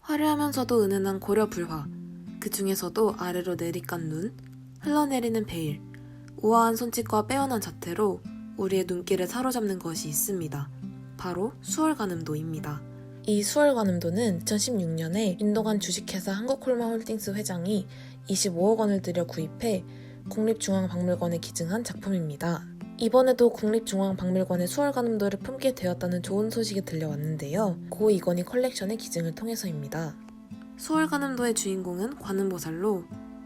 화려하면서도 은은한 고려 불화, 그 중에서도 아래로 내리깐 눈, 흘러내리는 베일, 우아한 손짓과 빼어난 자태로 우리의 눈길을 사로잡는 것이 있습니다. 바로 수월관음도입니다. 이 수월관음도는 2016년에 인도간 주식회사 한국콜마홀딩스 회장이 25억 원을 들여 구입해 국립중앙박물관에 기증한 작품입니다. 이번에도 국립중앙박물관의 수월관음도를 품게 되었다는 좋은 소식이 들려왔는데요. 고 이건희 컬렉션의 기증을 통해서입니다. 수월관음도의 주인공은 관음보살로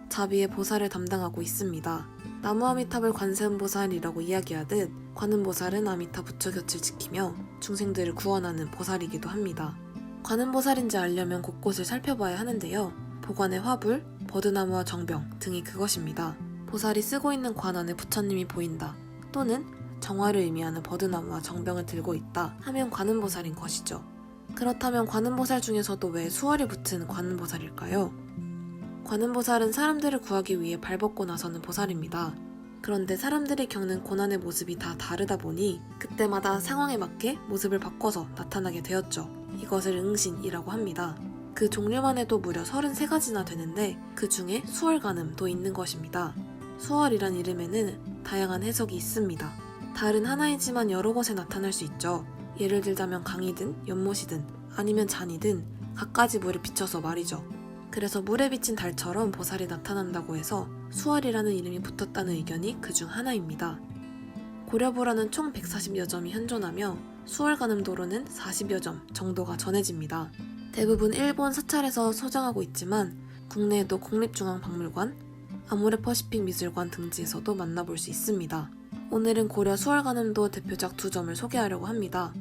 자비의 보살을 담당하고 있습니다. 나무 아미탑을 관세음보살이라고 이야기하듯 관음보살은 아미타 부처 곁을 지키며 중생들을 구원하는 보살이기도 합니다. 관음보살인지 알려면 곳곳을 살펴봐야 하는데요. 보관의 화불, 버드나무와 정병 등이 그것입니다. 보살이 쓰고 있는 관 안에 부처님이 보인다 또는 정화를 의미하는 버드나무와 정병을 들고 있다 하면 관음보살인 것이죠. 그렇다면 관음보살 중에서도 왜 수월이 붙은 관음보살일까요? 관음보살은 사람들을 구하기 위해 발벗고 나서는 보살입니다. 그런데 사람들이 겪는 고난의 모습이 다 다르다 보니 그때마다 상황에 맞게 모습을 바꿔서 나타나게 되었죠. 이것을 응신이라고 합니다. 그 종류만 해도 무려 33가지나 되는데 그 중에 수월관음도 있는 것입니다. 수월이란 이름에는 다양한 해석이 있습니다. 달은 하나이지만 여러 곳에 나타날 수 있죠. 예를 들자면 강이든 연못이든 아니면 잔이든 갖가지 물에 비춰서 말이죠. 그래서 물에 비친 달처럼 보살이 나타난다고 해서 수월이라는 이름이 붙었다는 의견이 그 중 하나입니다. 고려부라는 총 140여 점이 현존하며 수월관음도로는 40여 점 정도가 전해집니다. 대부분 일본 사찰에서 소장하고 있지만 국내에도 국립중앙박물관, 아모레퍼시픽 미술관 등지에서도 만나볼 수 있습니다. 오늘은 고려 수월관음도 대표작 2점을 소개하려고 합니다.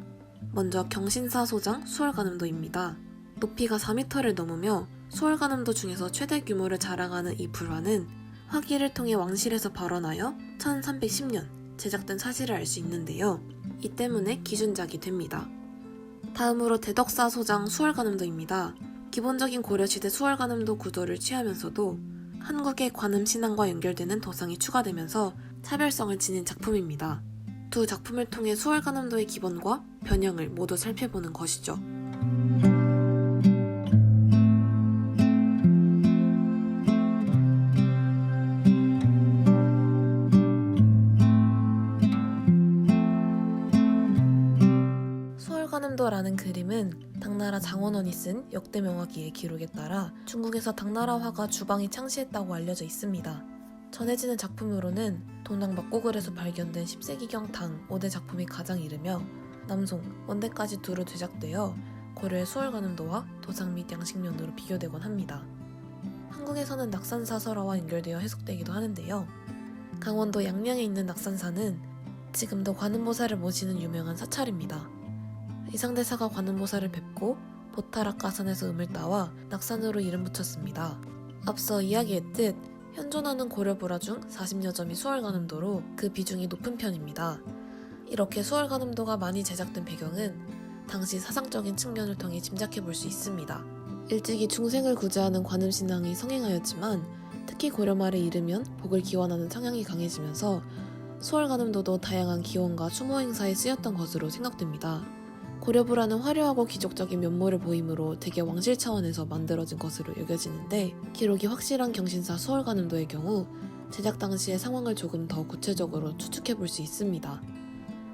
먼저 경신사 소장 수월관음도입니다. 높이가 4m를 넘으며 수월관음도 중에서 최대 규모를 자랑하는 이 불화는 화기를 통해 왕실에서 발원하여 1310년 제작된 사실을 알 수 있는데요. 이 때문에 기준작이 됩니다. 다음으로 대덕사 소장 수월관음도입니다. 기본적인 고려시대 수월관음도 구도를 취하면서도 한국의 관음 신앙과 연결되는 도상이 추가되면서 차별성을 지닌 작품입니다. 두 작품을 통해 수월관음도의 기본과 변형을 모두 살펴보는 것이죠. 수월관음도라는 그림은 당나라 장원원이 쓴 역대 명화기의 기록에 따라 중국에서 당나라 화가 주방이 창시했다고 알려져 있습니다. 전해지는 작품으로는 동양 막고글에서 발견된 10세기경 당 5대 작품이 가장 이르며 남송, 원대까지 두루 제작되어 고려의 수월관음도와 도상 및 양식면으로 비교되곤 합니다. 한국에서는 낙산사 설화와 연결되어 해석되기도 하는데요. 강원도 양양에 있는 낙산사는 지금도 관음보살을 모시는 유명한 사찰입니다. 이상대사가 관음보살을 뵙고 보타락가산에서 음을 따와 낙산으로 이름 붙였습니다. 앞서 이야기했듯 현존하는 고려불화 중 40여 점이 수월관음도로 그 비중이 높은 편입니다. 이렇게 수월관음도가 많이 제작된 배경은 당시 사상적인 측면을 통해 짐작해 볼 수 있습니다. 일찍이 중생을 구제하는 관음신앙이 성행하였지만 특히 고려 말에 이르면 복을 기원하는 성향이 강해지면서 수월관음도도 다양한 기원과 추모 행사에 쓰였던 것으로 생각됩니다. 고려불화는 화려하고 귀족적인 면모를 보이므로 대개 왕실 차원에서 만들어진 것으로 여겨지는데 기록이 확실한 경신사 수월관음도의 경우 제작 당시의 상황을 조금 더 구체적으로 추측해 볼 수 있습니다.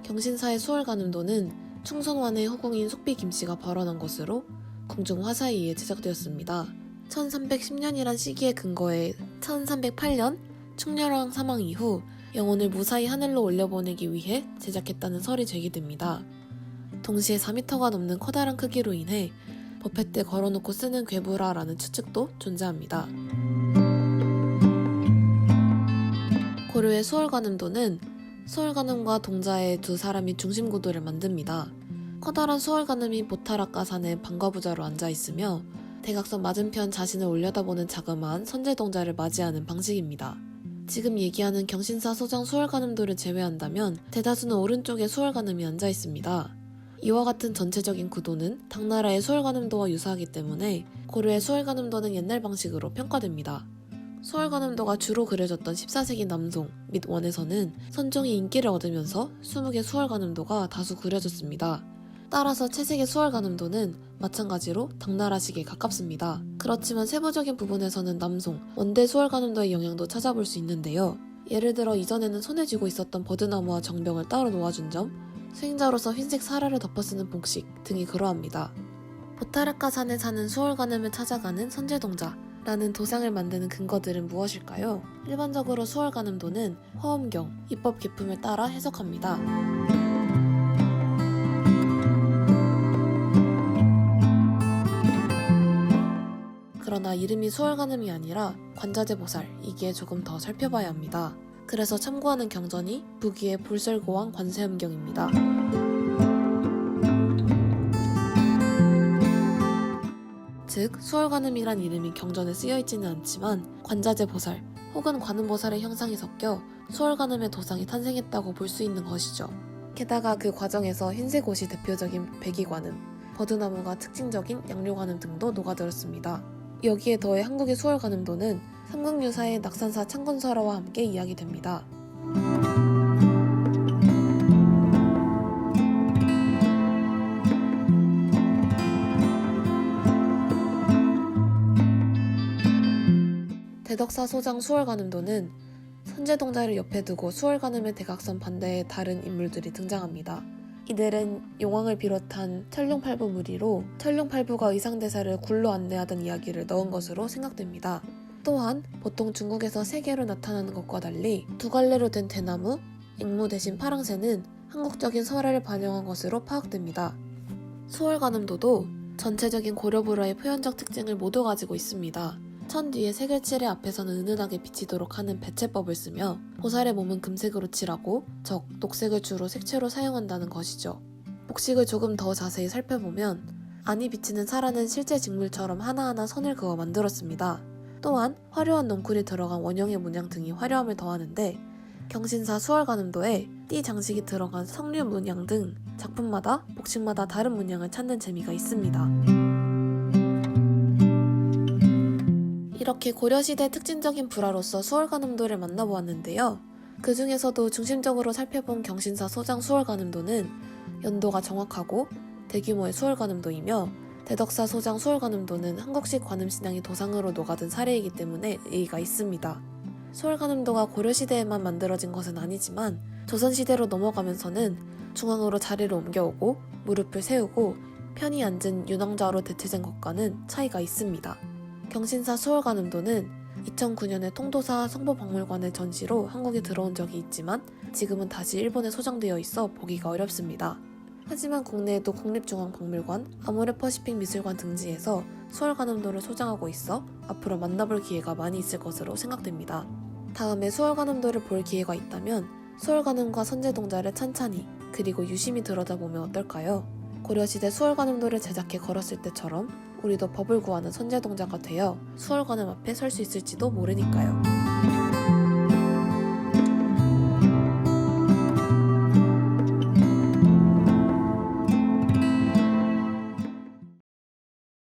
경신사의 수월관음도는 충선완의 후궁인 속비 김씨가 발원한 것으로 궁중 화사에 의해 제작되었습니다. 1310년이란 시기에 근거해 1308년 충렬왕 사망 이후 영혼을 무사히 하늘로 올려보내기 위해 제작했다는 설이 제기됩니다. 동시에 4m가 넘는 커다란 크기로 인해 법회 때 걸어놓고 쓰는 괴부라라는 추측도 존재합니다. 고려의 수월관음도는 수월관음과 동자의 두 사람이 중심구도를 만듭니다. 커다란 수월관음이 보타락가산에 방과부자로 앉아있으며 대각선 맞은편 자신을 올려다보는 자그마한 선제동자를 맞이하는 방식입니다. 지금 얘기하는 경신사 소장 수월관음도를 제외한다면 대다수는 오른쪽에 수월관음이 앉아있습니다. 이와 같은 전체적인 구도는 당나라의 수월관음도와 유사하기 때문에 고려의 수월관음도는 옛날 방식으로 평가됩니다. 수월관음도가 주로 그려졌던 14세기 남송 및 원에서는 선종이 인기를 얻으면서 20개 수월관음도가 다수 그려졌습니다. 따라서 채색의 수월가늠도는 마찬가지로 당나라식에 가깝습니다. 그렇지만 세부적인 부분에서는 남송, 원대 수월가늠도의 영향도 찾아볼 수 있는데요. 예를 들어 이전에는 손에 쥐고 있었던 버드나무와 정병을 따로 놓아준 점, 수행자로서 흰색 사라를 덮어 쓰는 복식 등이 그러합니다. 보타르카 산에 사는 수월가늠을 찾아가는 선제동자라는 도상을 만드는 근거들은 무엇일까요? 일반적으로 수월가늠도는 화엄경, 입법 기품을 따라 해석합니다. 그러나 이름이 수월가늠이 아니라 관자재보살이기에 조금 더 살펴봐야 합니다. 그래서 참고하는 경전이 부기의 불설고왕 관세음경입니다. 즉 수월가늠이란 이름이 경전에 쓰여있지는 않지만 관자재보살 혹은 관음보살의 형상이 섞여 수월가늠의 도상이 탄생했다고 볼 수 있는 것이죠. 게다가 그 과정에서 흰색 옷이 대표적인 백이관음, 버드나무가 특징적인 양료관음 등도 녹아들었습니다. 여기에 더해 한국의 수월가늠도는 삼국유사의 낙산사 창건설화와 함께 이야기됩니다. 대덕사 소장 수월가늠도는 선제동자를 옆에 두고 수월가늠의 대각선 반대에 다른 인물들이 등장합니다. 이들은 용왕을 비롯한 천룡팔부 무리로 천룡팔부가 의상대사를 굴로 안내하던 이야기를 넣은 것으로 생각됩니다. 또한 보통 중국에서 세 개로 나타나는 것과 달리 두 갈래로 된 대나무, 앵무 대신 파랑새는 한국적인 설화를 반영한 것으로 파악됩니다. 수월가늠도도 전체적인 고려불화의 표현적 특징을 모두 가지고 있습니다. 천 뒤에 색을 칠해 앞에서는 은은하게 비치도록 하는 배채법을 쓰며 보살의 몸은 금색으로 칠하고 적, 녹색을 주로 색채로 사용한다는 것이죠. 복식을 조금 더 자세히 살펴보면 안이 비치는 사라는 실제 직물처럼 하나하나 선을 그어 만들었습니다. 또한 화려한 넝쿨이 들어간 원형의 문양 등이 화려함을 더하는데 경신사 수월가늠도에 띠 장식이 들어간 성류 문양 등 작품마다 복식마다 다른 문양을 찾는 재미가 있습니다. 이렇게 고려시대 특징적인 불화로서 수월가늠도를 만나보았는데요. 그 중에서도 중심적으로 살펴본 경신사 소장 수월가늠도는 연도가 정확하고 대규모의 수월가늠도이며 대덕사 소장 수월가늠도는 한국식 관음신앙이 도상으로 녹아든 사례이기 때문에 의의가 있습니다. 수월가늠도가 고려시대에만 만들어진 것은 아니지만 조선시대로 넘어가면서는 중앙으로 자리를 옮겨오고 무릎을 세우고 편히 앉은 윤왕좌로 대체된 것과는 차이가 있습니다. 경신사 수월가늠도는 2009년에 통도사 성보박물관의 전시로 한국에 들어온 적이 있지만 지금은 다시 일본에 소장되어 있어 보기가 어렵습니다. 하지만 국내에도 국립중앙박물관, 아모레퍼시픽 미술관 등지에서 수월가늠도를 소장하고 있어 앞으로 만나볼 기회가 많이 있을 것으로 생각됩니다. 다음에 수월가늠도를 볼 기회가 있다면 수월가늠과 선제동자를 찬찬히 그리고 유심히 들여다보면 어떨까요? 고려시대 수월가늠도를 제작해 걸었을 때처럼 우리도 법을 구하는 선제동자가 되어 수월가늠 앞에 설 수 있을지도 모르니까요.